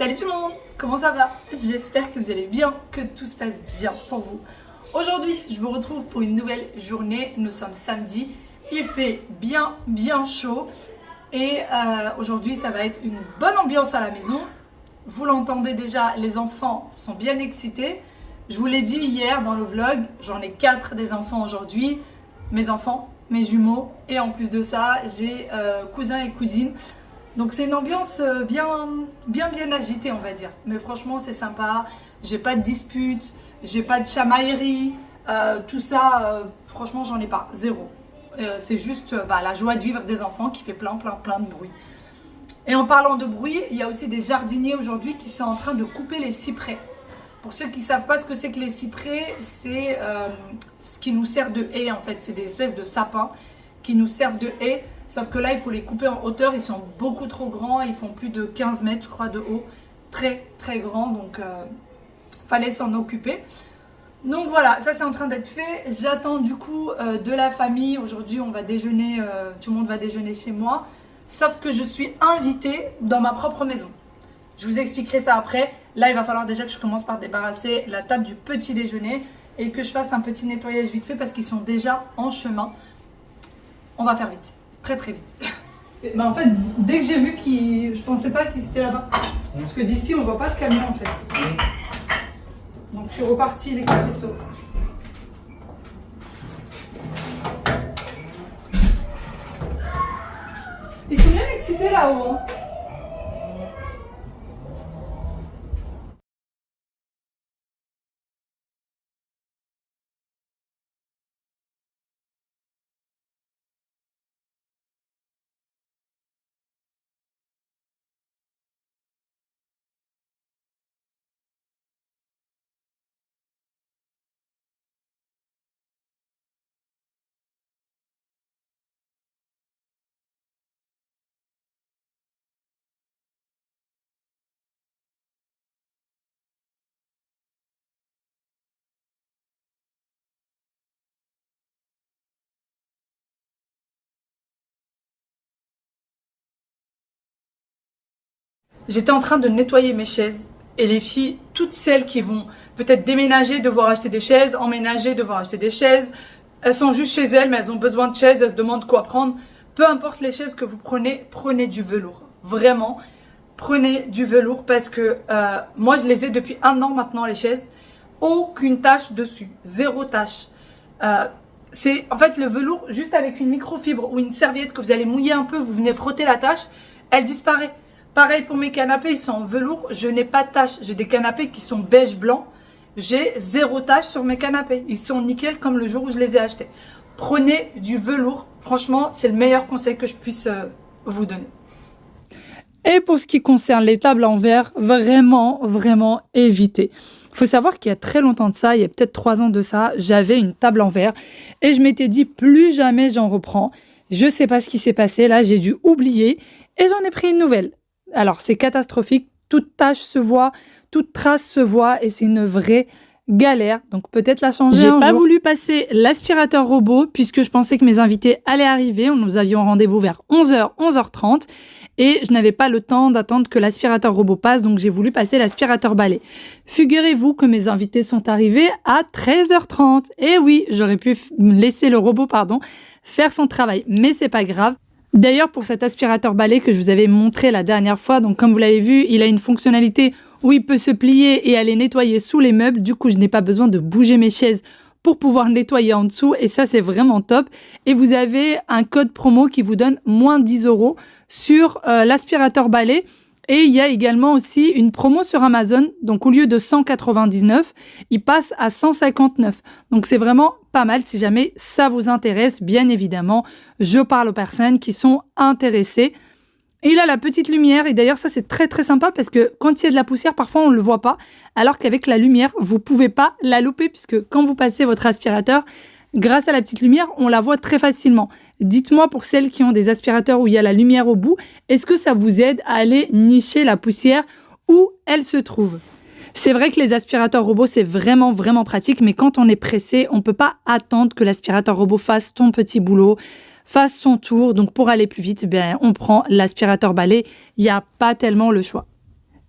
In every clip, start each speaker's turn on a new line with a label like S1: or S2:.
S1: Salut tout le monde, comment ça va? J'espère que vous allez bien, que tout se passe bien pour vous. Aujourd'hui, je vous retrouve pour une nouvelle journée. Nous sommes samedi, il fait bien chaud et aujourd'hui ça va être une bonne ambiance à la maison. Vous l'entendez déjà, les enfants sont bien excités. Je vous l'ai dit hier dans le vlog, j'en ai 4 des enfants aujourd'hui. Mes enfants, mes jumeaux et en plus de ça, j'ai cousins et cousines. Donc c'est une ambiance bien agitée on va dire. Mais franchement c'est sympa, j'ai pas de dispute, j'ai pas de chamaillerie, tout ça franchement j'en ai pas, zéro. C'est juste la joie de vivre des enfants qui fait plein de bruit. Et en parlant de bruit, il y a aussi des jardiniers aujourd'hui qui sont en train de couper les cyprès. Pour ceux qui ne savent pas ce que c'est que les cyprès, c'est ce qui nous sert de haie en fait. C'est des espèces de sapins qui nous servent de haie. Sauf que là, il faut les couper en hauteur. Ils sont beaucoup trop grands. Ils font plus de 15 mètres, je crois, de haut. Très grands. Donc, fallait s'en occuper. Donc voilà, ça c'est en train d'être fait. J'attends du coup de la famille. Aujourd'hui, on va déjeuner. Tout le monde va déjeuner chez moi. Sauf que je suis invitée dans ma propre maison. Je vous expliquerai ça après. Là, il va falloir déjà que je commence par débarrasser la table du petit déjeuner et que je fasse un petit nettoyage vite fait parce qu'ils sont déjà en chemin. On va faire vite, très vite. En fait, dès que j'ai vu je pensais pas qu'ils étaient là-bas. Parce que d'ici, on voit pas de camion en fait. Donc je suis repartie les cristaux. Ils sont bien excités là-haut. Hein. J'étais en train de nettoyer mes chaises et les filles, toutes celles qui vont peut-être déménager, devoir acheter des chaises, emménager, devoir acheter des chaises, elles sont juste chez elles mais elles ont besoin de chaises, elles se demandent quoi prendre. Peu importe les chaises que vous prenez, prenez du velours. Vraiment, prenez du velours parce que moi je les ai depuis 1 an maintenant les chaises. Aucune tache dessus, zéro tache. C'est en fait le velours juste avec une microfibre ou une serviette que vous allez mouiller un peu, vous venez frotter la tache, elle disparaît. Pareil pour mes canapés, ils sont en velours, je n'ai pas de tache. J'ai des canapés qui sont beige blanc, j'ai 0 tache sur mes canapés. Ils sont nickel comme le jour où je les ai achetés. Prenez du velours, franchement c'est le meilleur conseil que je puisse vous donner. Et pour ce qui concerne les tables en verre, vraiment évitez. Il faut savoir qu'il y a très longtemps de ça, il y a peut-être 3 ans de ça, j'avais une table en verre et je m'étais dit plus jamais j'en reprends. Je sais pas ce qui s'est passé, là j'ai dû oublier et j'en ai pris une nouvelle. Alors c'est catastrophique, toute tache se voit, toute trace se voit et c'est une vraie galère. Donc peut-être la changer. J'ai pas voulu passer l'aspirateur robot puisque je pensais que mes invités allaient arriver. Nous avions rendez-vous vers 11h, 11h30 et je n'avais pas le temps d'attendre que l'aspirateur robot passe. Donc j'ai voulu passer l'aspirateur balai. Figurez-vous que mes invités sont arrivés à 13h30. Et oui, j'aurais pu laisser le robot, faire son travail. Mais c'est pas grave. D'ailleurs, pour cet aspirateur balai que je vous avais montré la dernière fois, donc comme vous l'avez vu, il a une fonctionnalité où il peut se plier et aller nettoyer sous les meubles. Du coup, je n'ai pas besoin de bouger mes chaises pour pouvoir nettoyer en dessous. Et ça, c'est vraiment top. Et vous avez un code promo qui vous donne moins 10 € sur l'aspirateur balai. Et il y a également aussi une promo sur Amazon. Donc, au lieu de 199, il passe à 159. Donc, c'est vraiment pas mal si jamais ça vous intéresse. Bien évidemment, je parle aux personnes qui sont intéressées. Et il a la petite lumière. Et d'ailleurs, ça, c'est très sympa parce que quand il y a de la poussière, parfois, on ne le voit pas. Alors qu'avec la lumière, vous pouvez pas la louper puisque quand vous passez votre aspirateur, grâce à la petite lumière, on la voit très facilement. Dites-moi pour celles qui ont des aspirateurs où il y a la lumière au bout, est-ce que ça vous aide à aller nicher la poussière où elle se trouve? C'est vrai que les aspirateurs robots, c'est vraiment pratique, mais quand on est pressé, on ne peut pas attendre que l'aspirateur robot fasse son petit boulot, fasse son tour. Donc pour aller plus vite, on prend l'aspirateur balai. Il n'y a pas tellement le choix.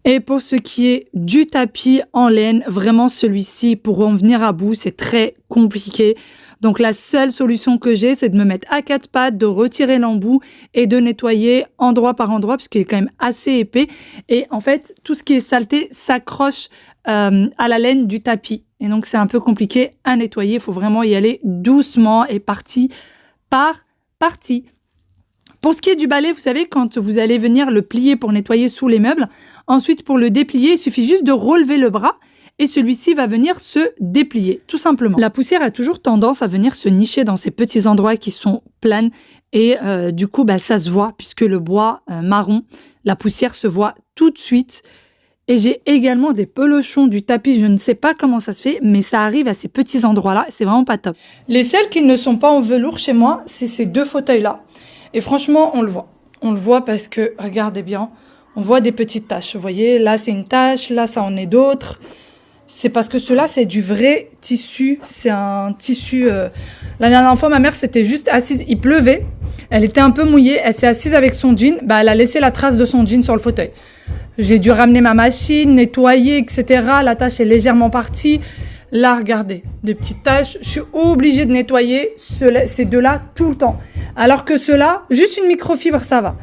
S1: Et pour ce qui est du tapis en laine, vraiment celui-ci, pour en venir à bout, c'est très compliqué. Donc la seule solution que j'ai, c'est de me mettre à quatre pattes, de retirer l'embout et de nettoyer endroit par endroit, puisqu'il est quand même assez épais. Et en fait, tout ce qui est saleté s'accroche à la laine du tapis. Et donc c'est un peu compliqué à nettoyer, il faut vraiment y aller doucement et partie par partie. Pour ce qui est du balai, vous savez, quand vous allez venir le plier pour nettoyer sous les meubles, ensuite pour le déplier, il suffit juste de relever le bras et celui-ci va venir se déplier, tout simplement. La poussière a toujours tendance à venir se nicher dans ces petits endroits qui sont planes et du coup, ça se voit puisque le bois marron, la poussière se voit tout de suite. Et j'ai également des pelochons du tapis, je ne sais pas comment ça se fait, mais ça arrive à ces petits endroits-là, c'est vraiment pas top. Les seuls qui ne sont pas en velours chez moi, c'est ces deux fauteuils-là. Et franchement, on le voit. On le voit parce que, regardez bien, on voit des petites taches. Vous voyez, là c'est une tache, là ça en est d'autres. C'est parce que cela c'est du vrai tissu. C'est un tissu... La dernière fois, ma mère s'était juste assise, il pleuvait. Elle était un peu mouillée, elle s'est assise avec son jean. Elle a laissé la trace de son jean sur le fauteuil. J'ai dû ramener ma machine, nettoyer, etc. La tache est légèrement partie. Là, regardez, des petites taches. Je suis obligée de nettoyer ces deux-là tout le temps. Alors que ceux-là, juste une microfibre, ça va.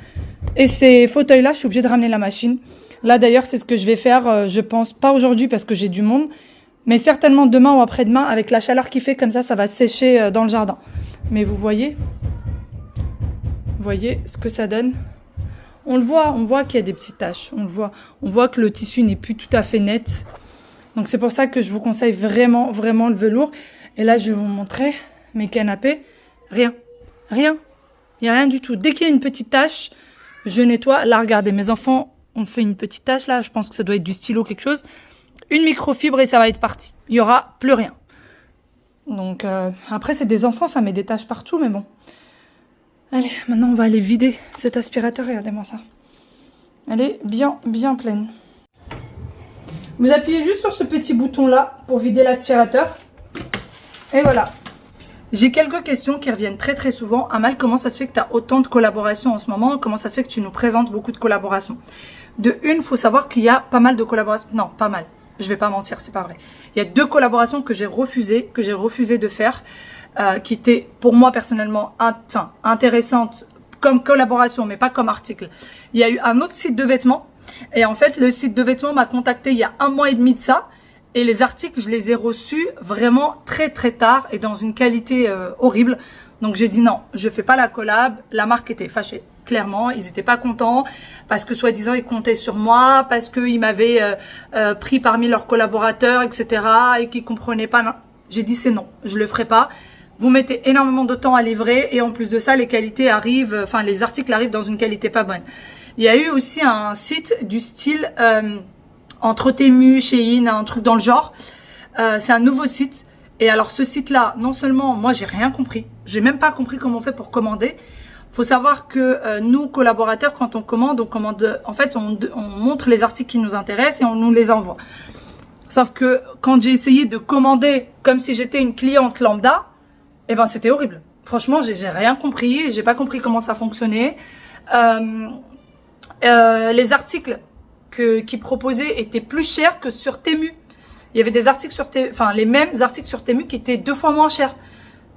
S1: Et ces fauteuils-là, je suis obligée de ramener la machine. Là, d'ailleurs, c'est ce que je vais faire, je pense, pas aujourd'hui parce que j'ai du monde, mais certainement demain ou après-demain, avec la chaleur qu'il fait, comme ça va sécher dans le jardin. Mais vous voyez ce que ça donne? On voit qu'il y a des petites taches, on voit que le tissu n'est plus tout à fait net. Donc c'est pour ça que je vous conseille vraiment, vraiment le velours. Et là, je vais vous montrer mes canapés. Rien. Il n'y a rien du tout. Dès qu'il y a une petite tache, je nettoie. Là, regardez, mes enfants ont fait une petite tache là. Je pense que ça doit être du stylo, quelque chose. Une microfibre et ça va être parti. Il n'y aura plus rien. Donc après, c'est des enfants, ça met des taches partout, mais bon. Allez, maintenant on va aller vider cet aspirateur, regardez-moi ça. Elle est bien, bien pleine. Vous appuyez juste sur ce petit bouton là pour vider l'aspirateur. Et voilà. J'ai quelques questions qui reviennent très très souvent. Amal, comment ça se fait que tu as autant de collaborations en ce moment? Comment ça se fait que tu nous présentes beaucoup de collaborations? De une, il faut savoir qu'il y a pas mal de collaborations. Non, pas mal. Je vais pas mentir, c'est pas vrai. Il y a 2 collaborations que j'ai refusé de faire. Qui était pour moi personnellement intéressante comme collaboration, mais pas comme article. Il y a eu un autre site de vêtements, et en fait le site de vêtements m'a contacté il y a 1 mois et demi de ça, et les articles je les ai reçus vraiment très très tard et dans une qualité horrible. Donc j'ai dit non, je fais pas la collab. La marque était fâchée, clairement, ils étaient pas contents parce que soi-disant ils comptaient sur moi, parce qu'ils m'avaient pris parmi leurs collaborateurs, etc. et qu'ils comprenaient pas. Non. J'ai dit c'est non, je le ferai pas. Vous mettez énormément de temps à livrer et en plus de ça, les qualités arrivent, les articles arrivent dans une qualité pas bonne. Il y a eu aussi un site du style entre Temu, Shein, un truc dans le genre. C'est un nouveau site. Et alors ce site-là, non seulement moi j'ai rien compris, j'ai même pas compris comment on fait pour commander. Faut savoir que nous collaborateurs, quand on commande, en fait on montre les articles qui nous intéressent et on nous les envoie. Sauf que quand j'ai essayé de commander comme si j'étais une cliente lambda, eh ben c'était horrible. Franchement, j'ai rien compris, j'ai pas compris comment ça fonctionnait. Les articles qui proposaient étaient plus chers que sur Temu. Il y avait des articles sur Temu, les mêmes articles sur Temu qui étaient 2 fois moins chers.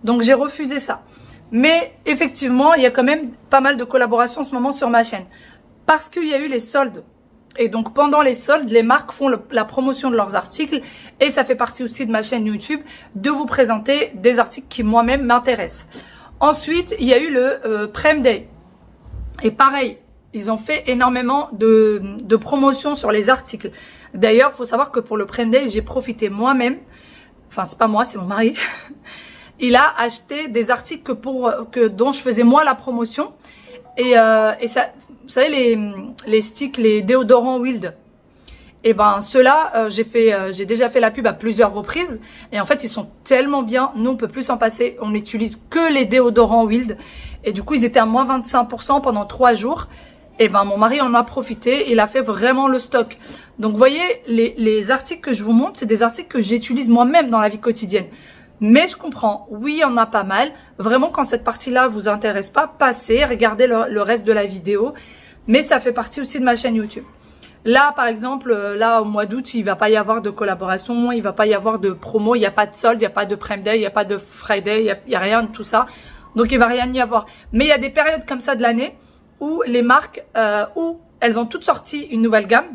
S1: Donc j'ai refusé ça. Mais effectivement, il y a quand même pas mal de collaborations en ce moment sur ma chaîne. Parce qu'il y a eu les soldes. Et donc pendant les soldes, les marques font la promotion de leurs articles. Et ça fait partie aussi de ma chaîne YouTube de vous présenter des articles qui moi-même m'intéressent. Ensuite, il y a eu le Prime Day. Et pareil, ils ont fait énormément de promotions sur les articles. D'ailleurs, il faut savoir que pour le Prime Day, j'ai profité moi-même. Enfin, c'est pas moi, c'est mon mari. Il a acheté des articles dont je faisais moi la promotion. Et ça, vous savez, les sticks, les déodorants Wild. Et ben ceux-là, j'ai déjà fait la pub à plusieurs reprises. Et en fait, ils sont tellement bien. Nous, on peut plus s'en passer. On n'utilise que les déodorants Wild. Et du coup, ils étaient à moins 25% pendant 3 jours. Et ben mon mari en a profité. Il a fait vraiment le stock. Donc, vous voyez, les articles que je vous montre, c'est des articles que j'utilise moi-même dans la vie quotidienne. Mais je comprends, oui, il y en a pas mal. Vraiment, quand cette partie-là vous intéresse pas, passez, regardez le reste de la vidéo. Mais ça fait partie aussi de ma chaîne YouTube. Là, par exemple, là, au mois d'août, il va pas y avoir de collaboration, il va pas y avoir de promo, il n'y a pas de solde, il n'y a pas de Prime Day, il n'y a pas de Friday, il y a rien de tout ça. Donc, il va rien y avoir. Mais il y a des périodes comme ça de l'année où les marques, où elles ont toutes sorti une nouvelle gamme,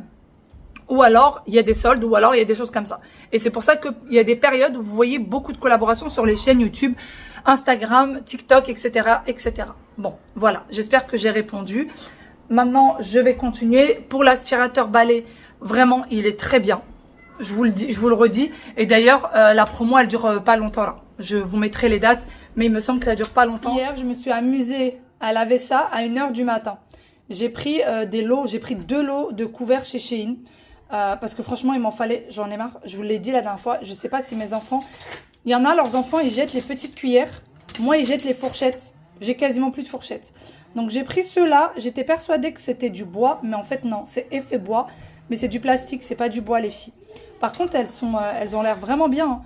S1: ou alors il y a des soldes, ou alors il y a des choses comme ça. Et c'est pour ça qu'il y a des périodes où vous voyez beaucoup de collaborations sur les chaînes YouTube, Instagram, TikTok, etc., etc. Bon, voilà, j'espère que j'ai répondu. Maintenant, je vais continuer. Pour l'aspirateur balai, vraiment, il est très bien. Je vous le dis, je vous le redis. Et d'ailleurs, la promo, elle dure pas longtemps là. Je vous mettrai les dates, mais il me semble que ça dure pas longtemps. Hier, je me suis amusée à laver ça à 1 h du matin. J'ai pris des lots, j'ai pris 2 lots de couverts chez Shein. Parce que franchement, il m'en fallait, j'en ai marre. Je vous l'ai dit la dernière fois, je sais pas si mes enfants... Il y en a, leurs enfants, ils jettent les petites cuillères. Moi, ils jettent les fourchettes. J'ai quasiment plus de fourchettes. Donc, j'ai pris ceux-là. J'étais persuadée que c'était du bois. Mais en fait, non, c'est effet bois. Mais c'est du plastique, c'est pas du bois, les filles. Par contre, elles ont l'air vraiment bien. Hein.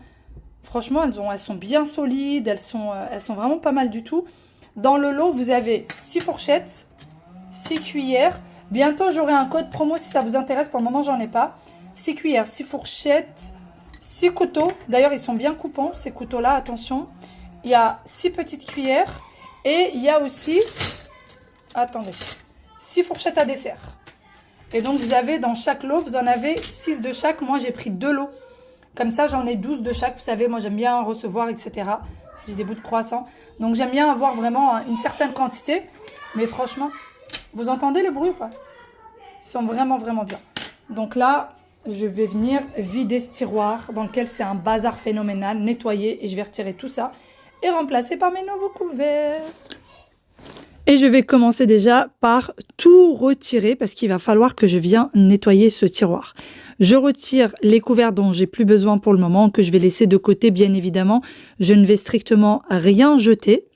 S1: Franchement, elles sont bien solides. Elles sont vraiment pas mal du tout. Dans le lot, vous avez 6 fourchettes, 6 cuillères. Bientôt, j'aurai un code promo si ça vous intéresse. Pour le moment, j'en ai pas. 6 cuillères, 6 fourchettes, 6 couteaux. D'ailleurs, ils sont bien coupants, ces couteaux-là. Attention. Il y a 6 petites cuillères. Et il y a aussi... Attendez. 6 fourchettes à dessert. Et donc, vous avez dans chaque lot, vous en avez 6 de chaque. Moi, j'ai pris 2 lots. Comme ça, j'en ai 12 de chaque. Vous savez, moi, j'aime bien recevoir, etc. J'ai des bouts de croissant. Donc, j'aime bien avoir vraiment une certaine quantité. Mais franchement... Vous entendez le bruit ou pas? Ils sont vraiment, vraiment bien. Donc là, je vais venir vider ce tiroir dans lequel c'est un bazar phénoménal, nettoyer et je vais retirer tout ça et remplacer par mes nouveaux couverts. Et je vais commencer déjà par tout retirer parce qu'il va falloir que je vienne nettoyer ce tiroir. Je retire les couverts dont j'ai plus besoin pour le moment, que je vais laisser de côté bien évidemment. Je ne vais strictement rien jeter.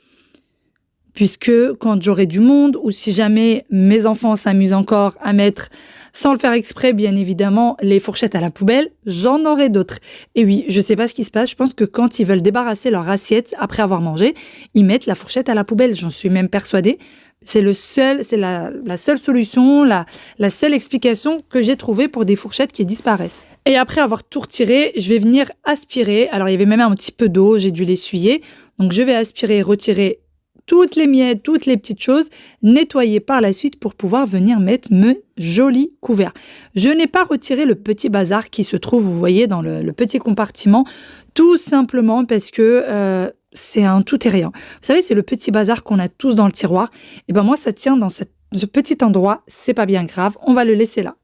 S1: Puisque quand j'aurai du monde ou si jamais mes enfants s'amusent encore à mettre, sans le faire exprès bien évidemment, les fourchettes à la poubelle, j'en aurai d'autres. Et oui, je sais pas ce qui se passe, je pense que quand ils veulent débarrasser leur assiette après avoir mangé, ils mettent la fourchette à la poubelle, j'en suis même persuadée. C'est la seule solution, la seule explication que j'ai trouvée pour des fourchettes qui disparaissent. Et après avoir tout retiré, je vais venir aspirer. Alors il y avait même un petit peu d'eau, j'ai dû l'essuyer. Donc je vais aspirer, retirer toutes les miettes, toutes les petites choses, nettoyer par la suite pour pouvoir venir mettre mes jolis couverts. Je n'ai pas retiré le petit bazar qui se trouve, vous voyez, dans le petit compartiment, tout simplement parce que c'est un tout et rien. Vous savez, c'est le petit bazar qu'on a tous dans le tiroir. Et ben moi, ça tient dans ce petit endroit, c'est pas bien grave, on va le laisser là.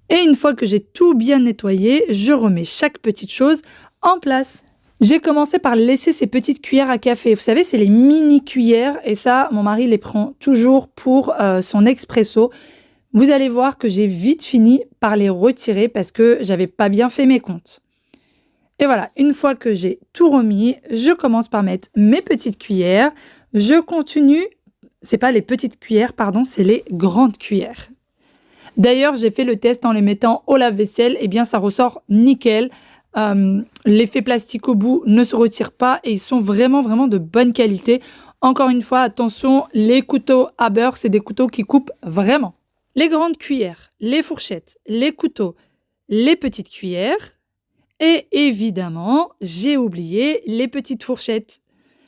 S1: Et une fois que j'ai tout bien nettoyé, je remets chaque petite chose en place. J'ai commencé par laisser ces petites cuillères à café. Vous savez, c'est les mini cuillères et ça, mon mari les prend toujours pour son expresso. Vous allez voir que j'ai vite fini par les retirer parce que j'avais pas bien fait mes comptes. Et voilà, une fois que j'ai tout remis, je commence par mettre mes petites cuillères. Je continue, c'est pas les petites cuillères, pardon, c'est les grandes cuillères. D'ailleurs, j'ai fait le test en les mettant au lave-vaisselle, et bien ça ressort nickel. L'effet plastique au bout ne se retire pas et ils sont vraiment de bonne qualité. Encore une fois, attention, les couteaux à beurre, c'est des couteaux qui coupent vraiment. Les grandes cuillères, les fourchettes, les couteaux, les petites cuillères et évidemment, j'ai oublié les petites fourchettes.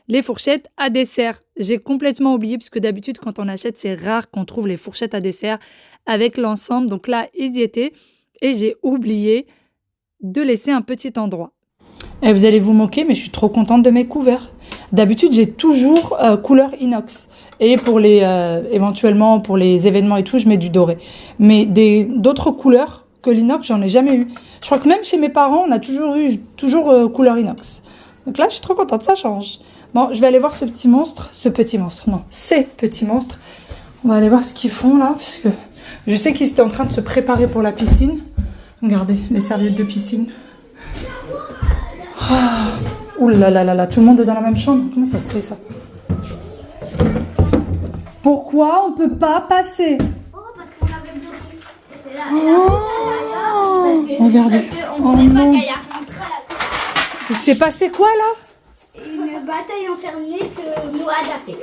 S1: Les fourchettes à dessert. J'ai complètement oublié puisque d'habitude, quand on achète, c'est rare qu'on trouve les fourchettes à dessert avec l'ensemble. Donc là, ils y étaient et j'ai oublié de laisser un petit endroit. Et vous allez vous moquer, mais je suis trop contente de mes couverts. D'habitude, j'ai toujours couleur inox. Et pour éventuellement, pour les événements et tout, je mets du doré. Mais d'autres couleurs que l'inox, j'en ai jamais eu. Je crois que même chez mes parents, on a toujours eu couleur inox. Donc là, je suis trop contente, ça change. Bon, je vais aller voir ces petits monstres. On va aller voir ce qu'ils font là, parce que je sais qu'ils étaient en train de se préparer pour la piscine. Regardez, les serviettes de piscine. Ah, ouh là là là là, tout le monde est dans la même chambre. Comment ça se fait ça? Pourquoi on peut pas passer?
S2: Oh, parce qu'on avait bloqué.
S1: Regardez.
S2: Parce qu'on voulait pas qu'elle rentre à la...
S1: Il s'est passé quoi là?
S2: Une bataille enfernée que Mourad a fait.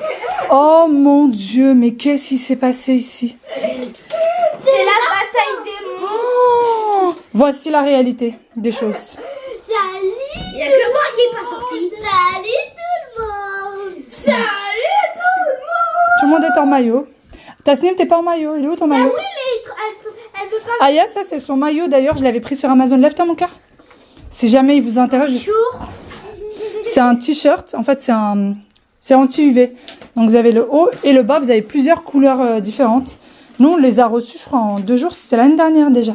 S1: Oh mon Dieu, mais qu'est-ce qui s'est passé ici?
S2: C'est
S1: Voici la réalité des choses.
S2: Salut. Il n'y a que moi qui n'est pas sorti. Salut tout le monde. Salut tout le monde.
S1: Tout le monde est en maillot. Tasnim, t'es pas en maillot. Il est où ton maillot?
S2: Oui, mais elle veut pas.
S1: Aya, ça c'est son maillot d'ailleurs. Je l'avais pris sur Amazon. Lève-toi mon cœur. Si jamais il vous intéresse, c'est un t-shirt. En fait, c'est anti-UV. Donc vous avez le haut et le bas. Vous avez plusieurs couleurs différentes. Nous, on les a reçus, je crois, en 2 jours. C'était l'année dernière déjà.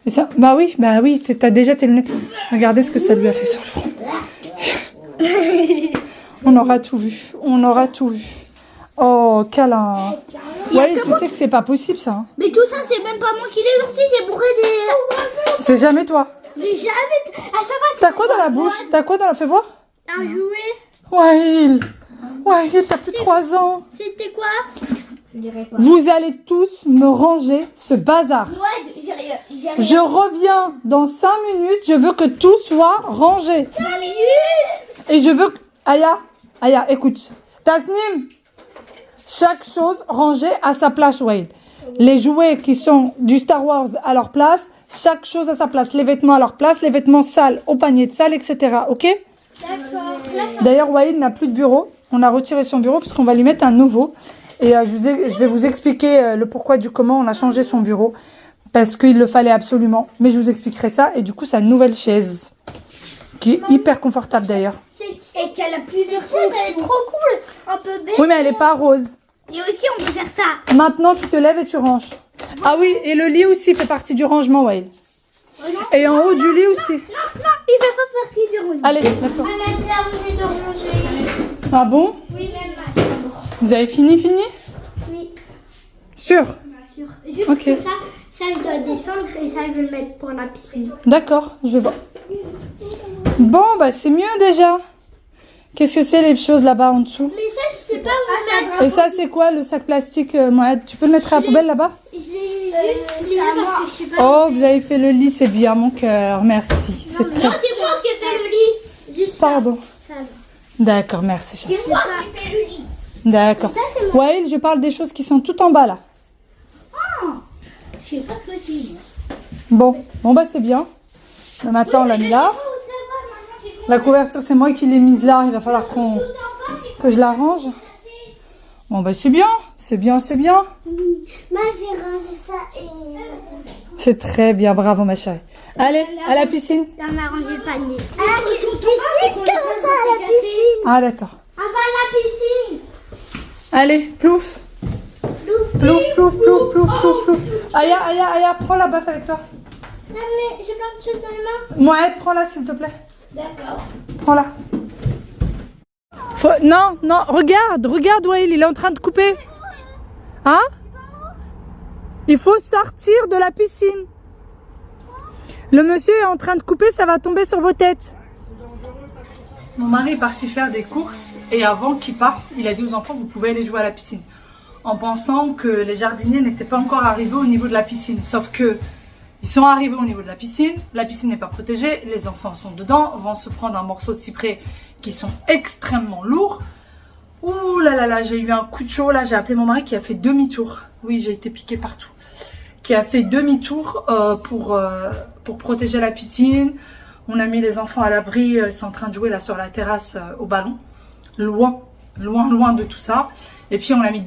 S1: Et ça, bah oui, t'as déjà tes lunettes. Regardez ce que ça lui a fait sur le front. On aura tout vu. On aura tout vu. Oh, câlin. Ouais, tu sais que c'est pas possible ça. Hein.
S2: Mais tout ça, c'est même pas moi qui l'ai sorti, c'est bourré des.
S1: C'est jamais toi.
S2: Mais jamais. À chaque fois.
S1: T'as quoi dans la bouche? T'as quoi dans la... Fais voir.
S2: Un jouet.
S1: Waïl, t'as plus 3 ans.
S2: C'était quoi? Je dirais pas.
S1: Vous allez tous me ranger ce bazar.
S2: Ouais, j'ai rien.
S1: Je reviens dans 5 minutes. Je veux que tout soit rangé.
S2: 5 minutes.
S1: Et je veux que... Aya, écoute. Tasnim, chaque chose rangée à sa place, Waïl. Les jouets qui sont du Star Wars à leur place, chaque chose à sa place. Les vêtements à leur place, les vêtements sales au panier de sale, etc. Ok?
S2: D'accord.
S1: D'ailleurs, Waïl n'a plus de bureau. On a retiré son bureau parce qu'on va lui mettre un nouveau. Et je vais vous expliquer le pourquoi du comment on a changé son bureau. Parce qu'il le fallait absolument. Mais je vous expliquerai ça. Et du coup, sa nouvelle chaise. Qui est hyper confortable d'ailleurs.
S2: Et qu'elle a plusieurs fonctions. Elle est trop cool. On peut baisser.
S1: Oui, mais elle n'est pas rose.
S2: Et aussi, on peut faire ça.
S1: Maintenant, tu te lèves et tu ranges. Ah oui, et le lit aussi fait partie du rangement, Waïl. Et en haut du lit aussi.
S2: Non, il fait pas partie du rangement.
S1: Allez, lève-toi.
S2: On a terminé de ranger.
S1: Ah bon?
S2: Oui, même ma chambre.
S1: Vous avez fini?
S2: Oui,
S1: Sûr?
S2: bien sûr. Juste
S1: Ok.
S2: que ça, je dois descendre et ça, je vais le mettre pour la piscine.
S1: D'accord, je vais voir. Bon, bah c'est mieux déjà. Qu'est-ce que c'est les choses là-bas en dessous?
S2: Mais ça, je sais pas où mettre.
S1: Et ça, c'est quoi le sac plastique, Mohamed? Tu peux le mettre à la poubelle là-bas?
S2: Je l'ai utilisé parce que je sais pas.
S1: Oh, vous avez fait le lit, c'est bien, mon cœur. Merci. C'est
S2: Non,
S1: très...
S2: c'est moi qui ai fait le lit. Juste ça.
S1: Pardon.
S2: Ça.
S1: D'accord, merci. Chérie.
S2: C'est moi qui ai fait le lit.
S1: D'accord.
S2: Ça, c'est moi.
S1: Waïl, je parle des choses qui sont tout en bas là.
S2: Je sais pas ce que c'est.
S1: Bon, bah c'est bien. Le matelas, on l'a mis là. La couverture, c'est moi qui l'ai mise là. Il va falloir que je la range. Bon, bah c'est bien. C'est bien, c'est bien.
S2: Moi, j'ai rangé ça et.
S1: C'est très bien, bravo ma chérie. Allez, à la piscine.
S2: Là, on a rangé le panier. Ah, c'est comment ça à la piscine?
S1: Ah d'accord.
S2: On va à la piscine.
S1: Allez, plouf. Plouf, plouf, plouf, plouf, plouf, plouf. Aya, prends la baffe avec toi.
S2: Non, mais j'ai plein de choses dans les mains.
S1: Mohamed, prends-la s'il te plaît.
S2: D'accord.
S1: Prends-la. Non, regarde Waïl, il est en train de couper. Hein? Il faut sortir de la piscine. Le monsieur est en train de couper, ça va tomber sur vos têtes. Mon mari est parti faire des courses et avant qu'il parte, il a dit aux enfants, vous pouvez aller jouer à la piscine. En pensant que les jardiniers n'étaient pas encore arrivés au niveau de la piscine. Sauf que ils sont arrivés au niveau de la piscine n'est pas protégée, les enfants sont dedans, vont se prendre un morceau de cyprès qui sont extrêmement lourds. Ouh là là là, j'ai eu un coup de chaud là, j'ai appelé mon mari qui a fait demi-tour. Oui, j'ai été piquée partout. Qui a fait demi-tour pour protéger la piscine. On a mis les enfants à l'abri, ils sont en train de jouer là sur la terrasse au ballon. Loin de tout ça. Et puis on a mis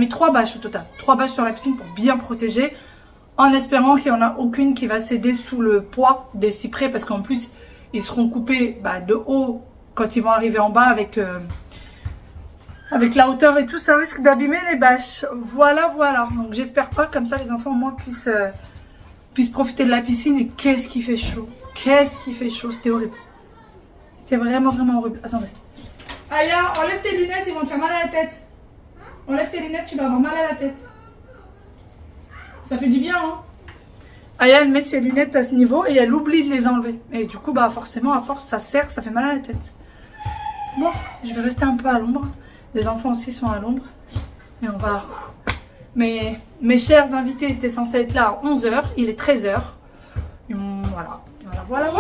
S1: 3 bâches au total. 3 bâches sur la piscine pour bien protéger. En espérant qu'il n'y en a aucune qui va céder sous le poids des cyprès. Parce qu'en plus, ils seront coupés de haut quand ils vont arriver en bas avec la hauteur et tout. Ça risque d'abîmer les bâches. Voilà. Donc j'espère pas, comme ça les enfants au moins puissent profiter de la piscine. Et qu'est-ce qui fait chaud. C'était horrible. C'était vraiment horrible. Attendez. Aya, enlève tes lunettes, ils vont te faire mal à la tête. Enlève tes lunettes, tu vas avoir mal à la tête. Ça fait du bien, hein. Aya, elle met ses lunettes à ce niveau et elle oublie de les enlever. Et du coup, forcément, à force, ça serre, ça fait mal à la tête. Bon, je vais rester un peu à l'ombre. Les enfants aussi sont à l'ombre. Et on va... Mais mes chers invités étaient censés être là à 11h. Il est 13h. Voilà.
S2: Voilà.